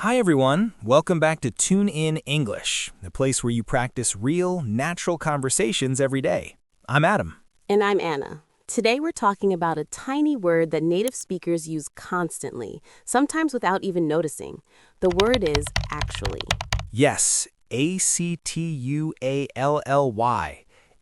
Hi everyone, welcome back to Tune In English, the place where you practice real, natural conversations every day. I'm Adam. And I'm Anna. Today we're talking about a tiny word that native speakers use constantly, sometimes without even noticing. The word is actually. Yes, A-C-T-U-A-L-L-Y.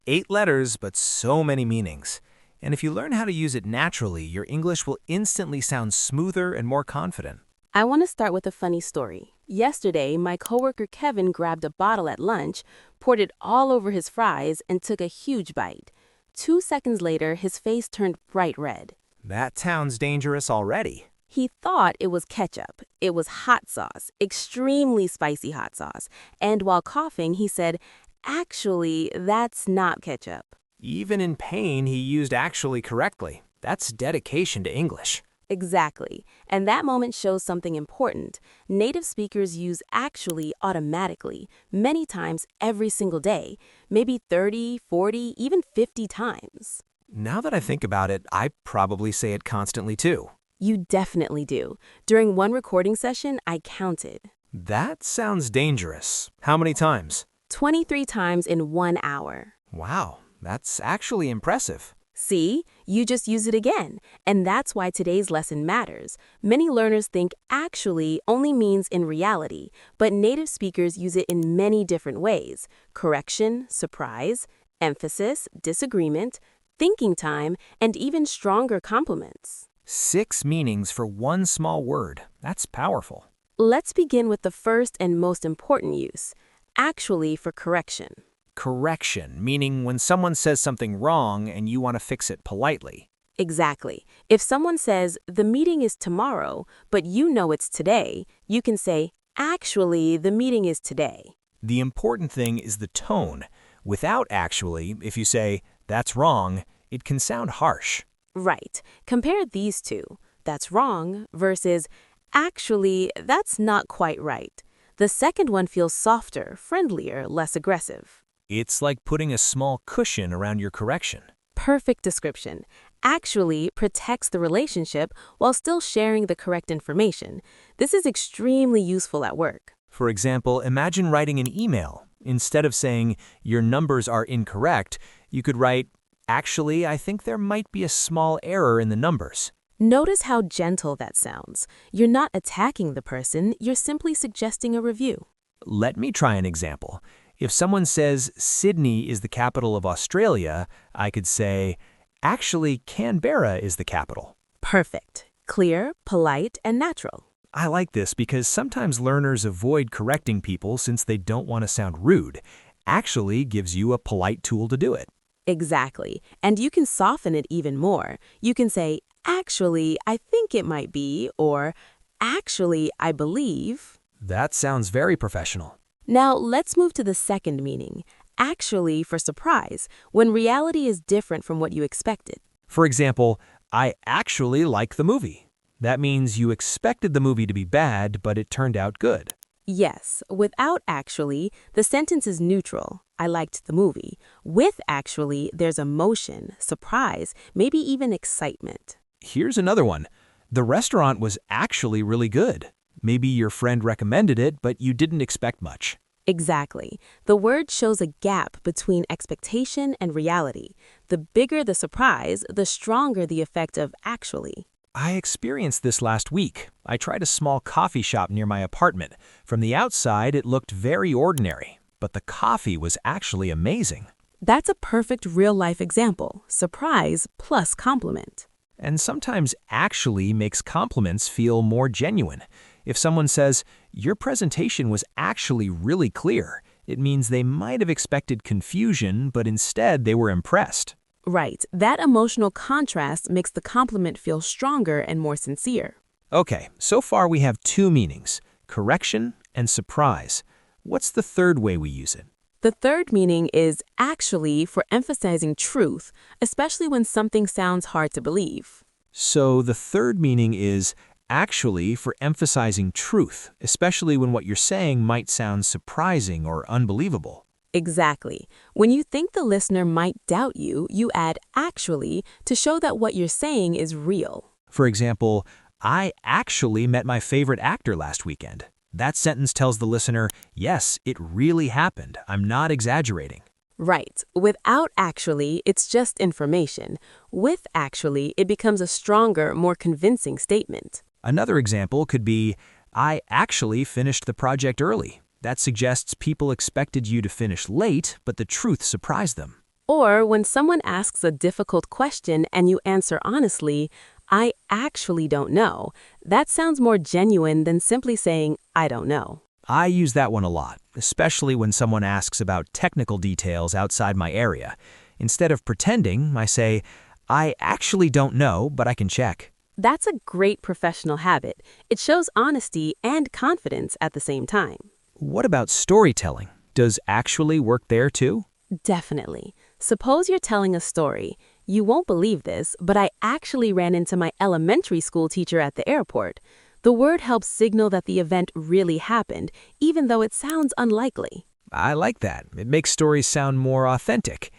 8 letters, but so many meanings. And if you learn how to use it naturally, your English will instantly sound smoother and more confident. I want to start with a funny story. Yesterday, my coworker Kevin grabbed a bottle at lunch, poured it all over his fries, and took a huge bite. 2 seconds later, his face turned bright red. That sounds dangerous already. He thought it was ketchup. It was hot sauce, extremely spicy hot sauce. And while coughing, he said, "Actually, that's not ketchup." Even in pain, he used actually correctly. That's dedication to English. Exactly. And that moment shows something important. Native speakers use actually automatically, many times every single day, maybe 30, 40, even 50 times. Now that I think about it, I probably say it constantly too. You definitely do. During one recording session, I counted. That sounds dangerous. How many times? 23 times in 1 hour. Wow, that's actually impressive. See, you just use it again. And that's why today's lesson matters. Many learners think actually only means in reality, but native speakers use it in many different ways: correction, surprise, emphasis, disagreement, thinking time, and even stronger compliments. 6 meanings for one small word. That's powerful. Let's begin with the first and most important use, actually for correction. Correction, meaning when someone says something wrong and you want to fix it politely. Exactly. If someone says, "The meeting is tomorrow," but you know it's today, you can say, "Actually, the meeting is today." The important thing is the tone. Without actually, if you say, "That's wrong," it can sound harsh. Right. Compare these two. "That's wrong" versus "Actually, that's not quite right." The second one feels softer, friendlier, less aggressive. It's like putting a small cushion around your correction. Perfect description. Actually protects the relationship while still sharing the correct information. This is extremely useful at work. For example, imagine writing an email. Instead of saying, "Your numbers are incorrect," you could write, "Actually, I think there might be a small error in the numbers." Notice how gentle that sounds. You're not attacking the person, you're simply suggesting a review. Let me try an example. If someone says Sydney is the capital of Australia, I could say, "Actually, Canberra is the capital." Perfect. Clear, polite, and natural. I like this because sometimes learners avoid correcting people since they don't want to sound rude. Actually gives you a polite tool to do it. Exactly. And you can soften it even more. You can say, "Actually, I think it might be," or "Actually, I believe." That sounds very professional. Now, let's move to the second meaning, actually for surprise, when reality is different from what you expected. For example, "I actually like the movie." That means you expected the movie to be bad, but it turned out good. Yes, without actually, the sentence is neutral. I liked the movie. With actually, there's emotion, surprise, maybe even excitement. Here's another one. "The restaurant was actually really good." Maybe your friend recommended it, but you didn't expect much. Exactly. The word shows a gap between expectation and reality. The bigger the surprise, the stronger the effect of actually. I experienced this last week. I tried a small coffee shop near my apartment. From the outside, it looked very ordinary, but the coffee was actually amazing. That's a perfect real-life example. Surprise plus compliment. And sometimes actually makes compliments feel more genuine. If someone says, "Your presentation was actually really clear," it means they might have expected confusion, but instead they were impressed. Right. That emotional contrast makes the compliment feel stronger and more sincere. Okay, so far we have 2 meanings, correction and surprise. What's the third way we use it? The third meaning is actually for emphasizing truth, especially when something sounds hard to believe. So the third meaning is actually for emphasizing truth, especially when what you're saying might sound surprising or unbelievable. Exactly. When you think the listener might doubt you, you add actually to show that what you're saying is real. For example, "I actually met my favorite actor last weekend." That sentence tells the listener, yes, it really happened. I'm not exaggerating. Right. Without actually, it's just information. With actually, it becomes a stronger, more convincing statement. Another example could be, I actually finished the project early. That suggests people expected you to finish late, but the truth surprised them. Or when someone asks a difficult question and you answer honestly, I actually don't know. That sounds more genuine than simply saying, I don't know. I use that one a lot, especially when someone asks about technical details outside my area. Instead of pretending, I say, I actually don't know, but I can check. That's a great professional habit. It shows honesty and confidence at the same time. What about storytelling? Does actually work there too? Definitely. Suppose you're telling a story. You won't believe this, but I actually ran into my elementary school teacher at the airport. The word helps signal that the event really happened, even though it sounds unlikely. I like that. It makes stories sound more authentic.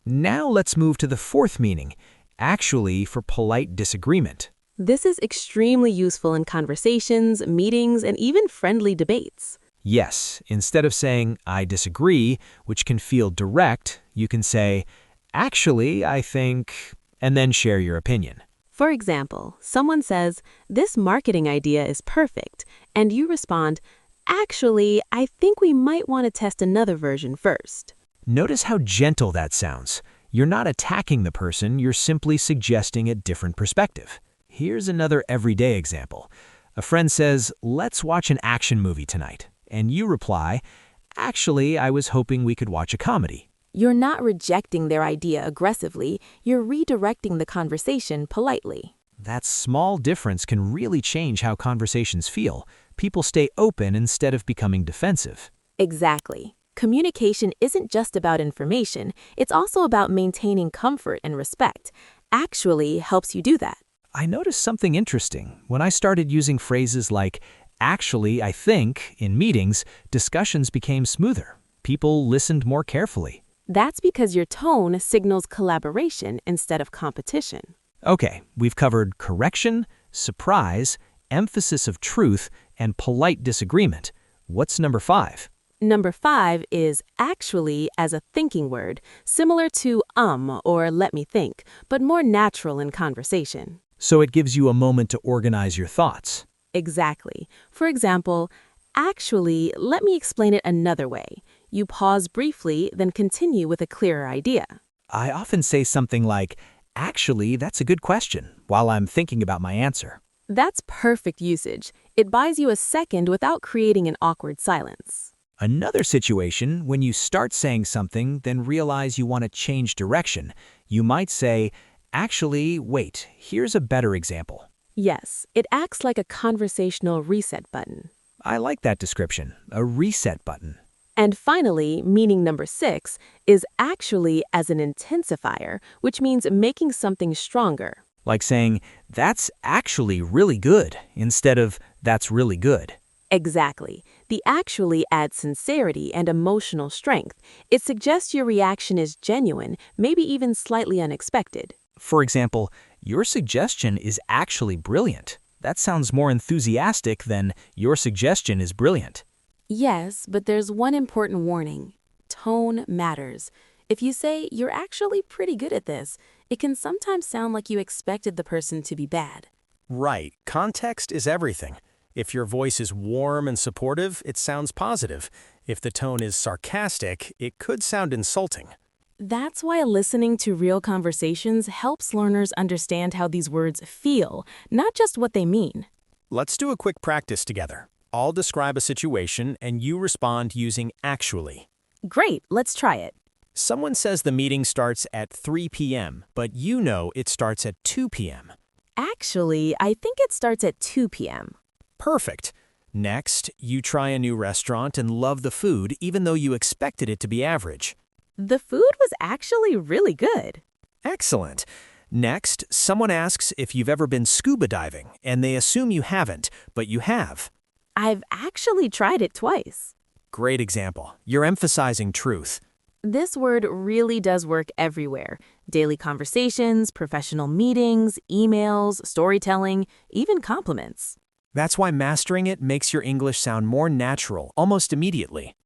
Now let's move to the fourth meaning, actually for polite disagreement. This is extremely useful in conversations, meetings, and even friendly debates. Yes, instead of saying, I disagree, which can feel direct, you can say, actually, I think, and then share your opinion. For example, someone says, this marketing idea is perfect, and you respond, actually, I think we might want to test another version first. Notice how gentle that sounds. You're not attacking the person, you're simply suggesting a different perspective. Here's another everyday example. A friend says, let's watch an action movie tonight. And you reply, actually, I was hoping we could watch a comedy. You're not rejecting their idea aggressively, you're redirecting the conversation politely. That small difference can really change how conversations feel. People stay open instead of becoming defensive. Exactly. Communication isn't just about information, it's also about maintaining comfort and respect. Actually helps you do that. I noticed something interesting. When I started using phrases like, actually, I think, in meetings, discussions became smoother. People listened more carefully. That's because your tone signals collaboration instead of competition. Okay, we've covered correction, surprise, emphasis of truth, and polite disagreement. What's number 5? Number 5 is actually as a thinking word, similar to or let me think, but more natural in conversation. So it gives you a moment to organize your thoughts. Exactly. For example, actually, let me explain it another way. You pause briefly, then continue with a clearer idea. I often say something like, actually, that's a good question, while I'm thinking about my answer. That's perfect usage. It buys you a second without creating an awkward silence. Another situation, when you start saying something, then realize you want to change direction, you might say, actually, wait, here's a better example. Yes, it acts like a conversational reset button. I like that description, a reset button. And finally, meaning number 6 is actually as an intensifier, which means making something stronger. Like saying, that's actually really good, instead of, that's really good. Exactly. The actually adds sincerity and emotional strength. It suggests your reaction is genuine, maybe even slightly unexpected. For example, your suggestion is actually brilliant. That sounds more enthusiastic than your suggestion is brilliant. Yes, but there's one important warning. Tone matters. If you say, you're actually pretty good at this, it can sometimes sound like you expected the person to be bad. Right. Context is everything. If your voice is warm and supportive, it sounds positive. If the tone is sarcastic, it could sound insulting. That's why listening to real conversations helps learners understand how these words feel, not just what they mean. Let's do a quick practice together. I'll describe a situation and you respond using actually. Great, let's try it. Someone says the meeting starts at 3 p.m., but you know it starts at 2 p.m. Actually, I think it starts at 2 p.m. Perfect. Next, you try a new restaurant and love the food even though you expected it to be average. The food was actually really good. Excellent. Next, someone asks if you've ever been scuba diving, and they assume you haven't, but you have. I've actually tried it twice. Great example. You're emphasizing truth. This word really does work everywhere. Daily conversations, professional meetings, emails, storytelling, even compliments. That's why mastering it makes your English sound more natural almost immediately.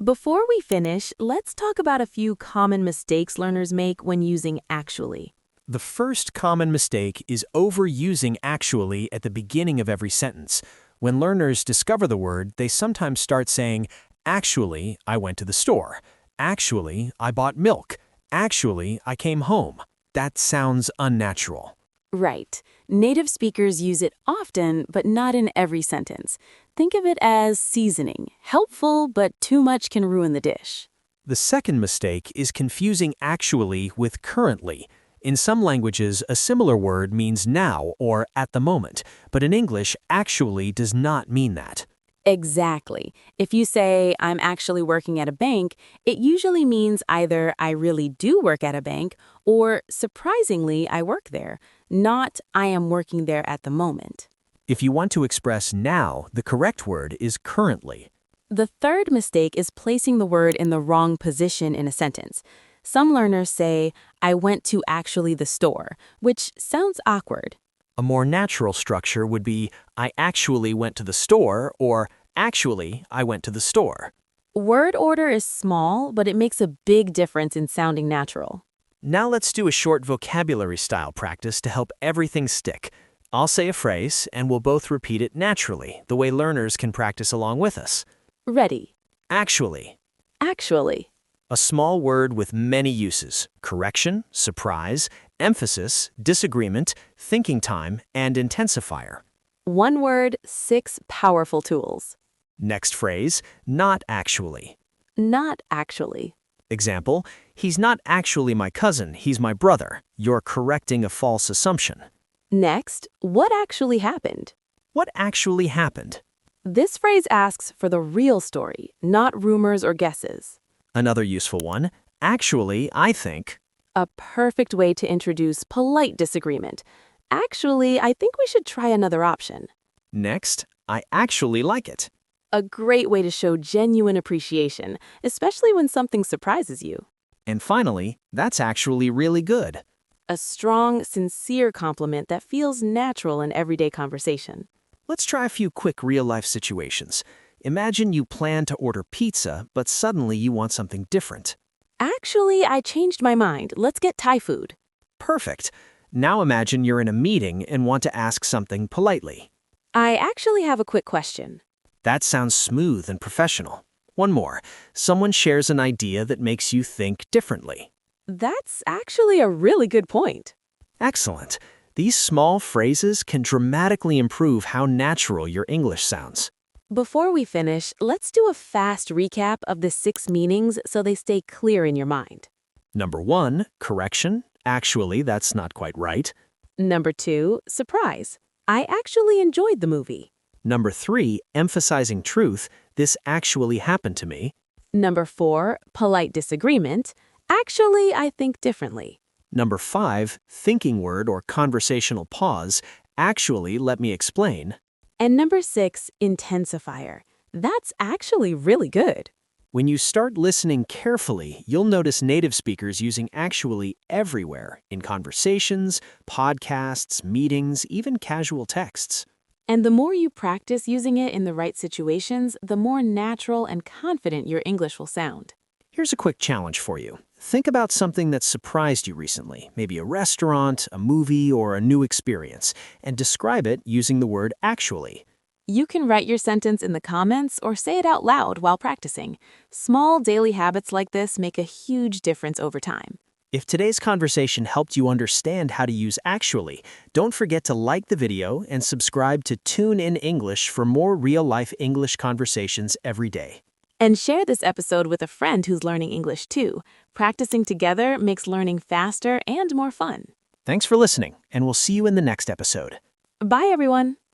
Before we finish, let's talk about a few common mistakes learners make when using actually. The first common mistake is overusing actually at the beginning of every sentence. When learners discover the word, they sometimes start saying, "Actually, I went to the store. Actually, I bought milk. Actually, I came home." That sounds unnatural. Right. Native speakers use it often, but not in every sentence. Think of it as seasoning. Helpful, but too much can ruin the dish. The second mistake is confusing actually with currently. In some languages, a similar word means now or at the moment, but in English, actually does not mean that. Exactly. If you say, "I'm actually working at a bank," it usually means either "I really do work at a bank" or "surprisingly, I work there," not "I am working there at the moment." If you want to express now, the correct word is currently. The third mistake is placing the word in the wrong position in a sentence. Some learners say, "I went to actually the store," which sounds awkward. A more natural structure would be, "I actually went to the store," or "Actually, I went to the store." Word order is small, but it makes a big difference in sounding natural. Now let's do a short vocabulary style practice to help everything stick. I'll say a phrase, and we'll both repeat it naturally, the way learners can practice along with us. Ready. Actually. Actually. A small word with many uses: correction, surprise, emphasis, disagreement, thinking time, and intensifier. One word, 6 powerful tools. Next phrase, not actually. Not actually. Example, "He's not actually my cousin, he's my brother." You're correcting a false assumption. Next, what actually happened? What actually happened? This phrase asks for the real story, not rumors or guesses. Another useful one, "Actually, I think." A perfect way to introduce polite disagreement. Actually, I think we should try another option. Next, "I actually like it." A great way to show genuine appreciation, especially when something surprises you. And finally, "That's actually really good." A strong, sincere compliment that feels natural in everyday conversation. Let's try a few quick real-life situations. Imagine you plan to order pizza, but suddenly you want something different. Actually, I changed my mind. Let's get Thai food. Perfect. Now imagine you're in a meeting and want to ask something politely. I actually have a quick question. That sounds smooth and professional. One more. Someone shares an idea that makes you think differently. That's actually a really good point. Excellent. These small phrases can dramatically improve how natural your English sounds. Before we finish, let's do a fast recap of the 6 meanings so they stay clear in your mind. Number 1, correction. Actually, that's not quite right. Number 2, surprise. I actually enjoyed the movie. Number 3, emphasizing truth. This actually happened to me. Number 4, polite disagreement. Actually, I think differently. Number 5, thinking word or conversational pause. Actually, let me explain. And number 6, intensifier. That's actually really good. When you start listening carefully, you'll notice native speakers using actually everywhere, in conversations, podcasts, meetings, even casual texts. And the more you practice using it in the right situations, the more natural and confident your English will sound. Here's a quick challenge for you. Think about something that surprised you recently, maybe a restaurant, a movie, or a new experience, and describe it using the word actually. You can write your sentence in the comments or say it out loud while practicing. Small daily habits like this make a huge difference over time. If today's conversation helped you understand how to use actually, don't forget to like the video and subscribe to Tune in English for more real-life English conversations every day. And share this episode with a friend who's learning English too. Practicing together makes learning faster and more fun. Thanks for listening, and we'll see you in the next episode. Bye, everyone.